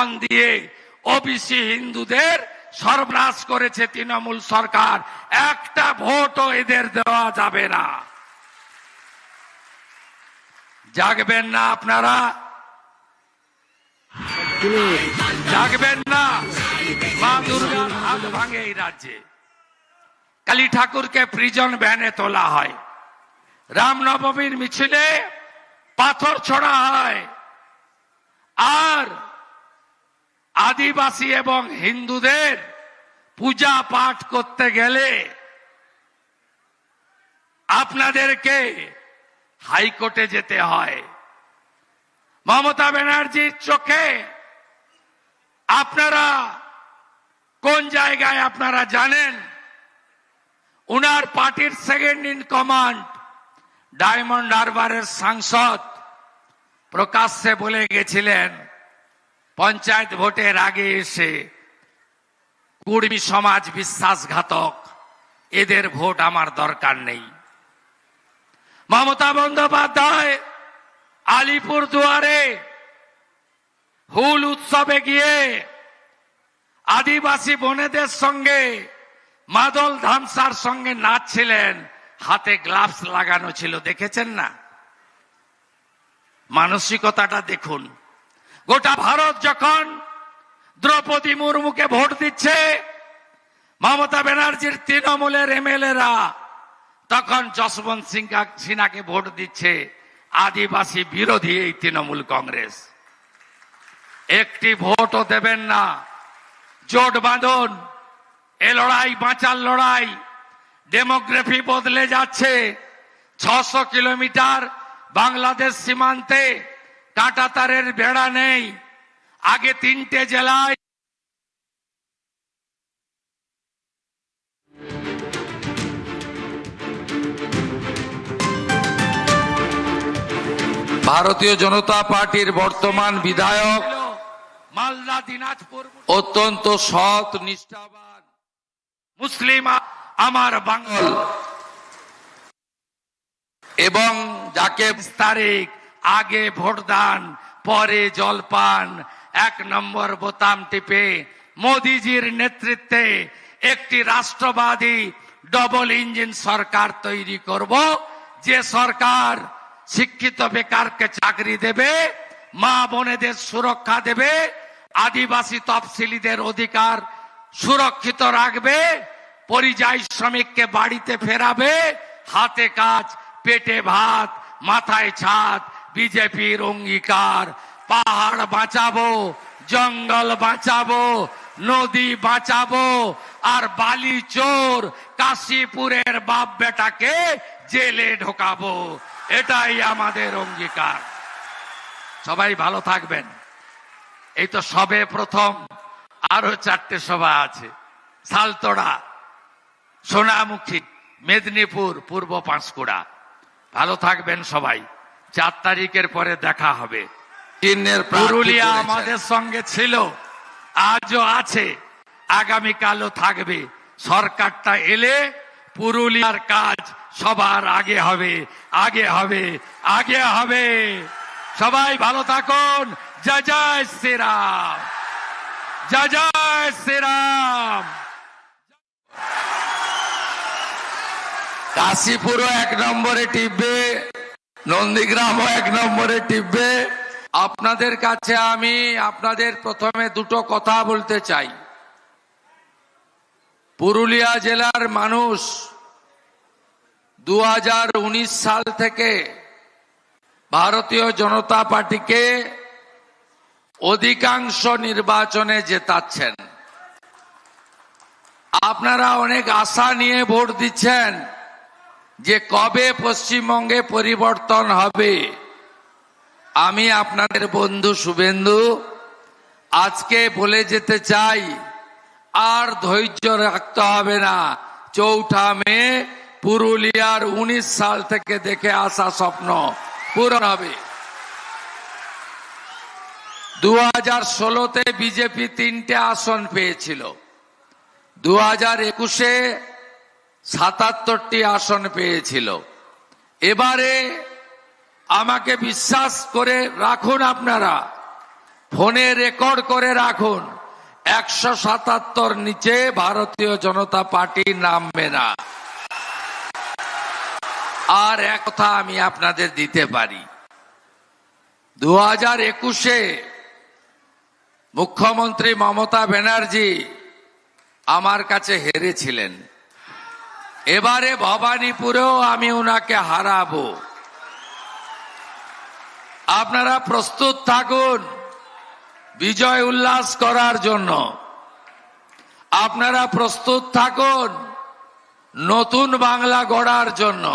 সম্মান দিয়ে ওবিসি হিন্দুদের সর্বনাশ করেছে তৃণমূল সরকার। একটা ভোটও এদের দেওয়া যাবে না। জাগবেন না আপনারা? জাগবেন না? মা দুর্গার হাত ভাঙে এই রাজ্যে। কালী ঠাকুরকে প্রিজন ভ্যানে তোলা হয়, রামনবমীর মিছিলে পাথর ছোড়া হয়, আর আদিবাসী এবং হিন্দুদের পূজা পাঠ করতে গেলে আপনাদেরকে হাইকোর্টে যেতে হয়। মমতা ব্যানার্জির চোখে আপনারা কোন জায়গায় আপনারা জানেন? উনার পার্টির সেকেন্ড ইন কমান্ড ডায়মন্ড হারবারের সাংসদ প্রকাশ্যে বলে গেছিলেন পঞ্চায়েত ভোটের আগে এসে, কুর্মী সমাজ বিশ্বাসঘাতক, এদের ভোট আমার দরকার নেই। মমতা বন্দ্যোপাধ্যায় আলিপুর দুয়ারে হুল উৎসবে গিয়ে আদিবাসী বোনেদের সঙ্গে মাদল ধামসার সঙ্গে নাচছিলেন, হাতে গ্লাভস লাগানো ছিল, দেখেছেন না? মানসিকতাটা দেখুন। গোটা ভারত যখন দ্রৌপদী মুর্মুকে ভোট দিচ্ছে, মমতা ব্যানার্জির তৃণমূলের এমএলএরা তখন যশবন্ত সিনহাকে ভোট দিচ্ছে আদিবাসী বিরোধী এই তৃণমূল কংগ্রেস। একটি ভোটও দেবেন না। জোট বাঁধুন। এ লড়াই বাঁচার লড়াই। ডেমোগ্রাফি বদলে যাচ্ছে। 600 কিলোমিটার বাংলাদেশ সীমান্তে কাঁটাতারের বেড়া নেই। আগে 3টে জেলায় ভারতীয় জনতা পার্টির বর্তমান বিধায়ক, মালদা দিনাজপুর, অত্যন্ত সৎ নিষ্ঠাবান মুসলিম আমার বাঙাল, এবং যাকে তারিখ আগে ভোটদান পরে জলপান, 1 নম্বর বোতাম টিপে মোদিজির নেতৃত্বে একটি রাষ্ট্রবাদী ডবল ইঞ্জিন সরকার তৈরি করব, যে সরকার শিক্ষিত বেকারকে চাকরি দেবে, মা বোনেদের সুরক্ষা দেবে, আদিবাসী তফসিলিদের অধিকার সুরক্ষিত রাখবে, পরিযায়ী শ্রমিককে বাড়িতে ফেরাবে, হাতে কাজ পেটে ভাত মাথায় ছাদ বিজেপির অঙ্গীকার। পাহাড় বাঁচাবো, জঙ্গল বাঁচাবো, নদী বাঁচাবো, আর বালি চোর কাশীপুরের বাপ বেটাকে জেলে ঢোকাবো। এটাই আমাদের অঙ্গীকার। সবাই ভালো থাকবেন। এই তো সবে প্রথম, আরো 4টে সভা আছে। সালতোড়া, সোনামুখী, মেদিনীপুর, পূর্ব পাঁশকুড়া। ভালো থাকবেন সবাই। 4 তারিখের পরে দেখা হবে। পুরুলিয়া আমাদের সঙ্গে ছিল, আজও আছে, আগামীকালও থাকবে। সরকারটা এলে পুরুলিয়ার কাজ সবার আগে হবে, আগে হবে, আগে হবে। সবাই ভালো থাকুন। জয় জয় শ্রীরাম, জয় জয় শ্রীরাম। কাশীপুরও 1 নম্বরে টিপবে, নন্দীগ্রামও 1 নম্বরে টিপবে। আপনাদের কাছে আমি আপনাদের প্রথমে 2টো কথা বলতে চাই। পুরুলিয়া জেলার মানুষ 2019 সাল থেকে ভারতীয় জনতা পার্টিকে অধিকাংশ নির্বাচনে জেতাচ্ছেন। আপনারা অনেক আশা নিয়ে ভোট দিচ্ছেন যে কবে পশ্চিমবঙ্গে পরিবর্তন হবে। আমি আপনাদের বন্ধু শুভেন্দু আজকে বলে যেতে চাই, আর ধৈর্য রাখতে হবে না। 4 মে পুরুলিয়ার 19 সাল থেকে দেখে আসা স্বপ্ন পূরণ হবে। 2016-তে বিজেপি 3টে আসন পেয়েছিল, 2021-এ 77টি আসন পেয়েছিল। এবারে আমাকে বিশ্বাস করে রাখুন আপনারা, ফোনে রেকর্ড করে রাখুন, 177 নিচে ভারতীয় জনতা পার্টি নামবে না। আর এক কথা আমি আপনাদের দিতে পারি, 2021-এ মুখ্যমন্ত্রী মমতা ব্যানার্জি আমার কাছে হেরেছিলেন। এবারে ভবানীপুরেও আমি ওনাকে হারাবো। আপনারা প্রস্তুত থাকুন বিজয় উল্লাস করার জন্য। আপনারা প্রস্তুত থাকুন নতুন বাংলা গড়ার জন্য।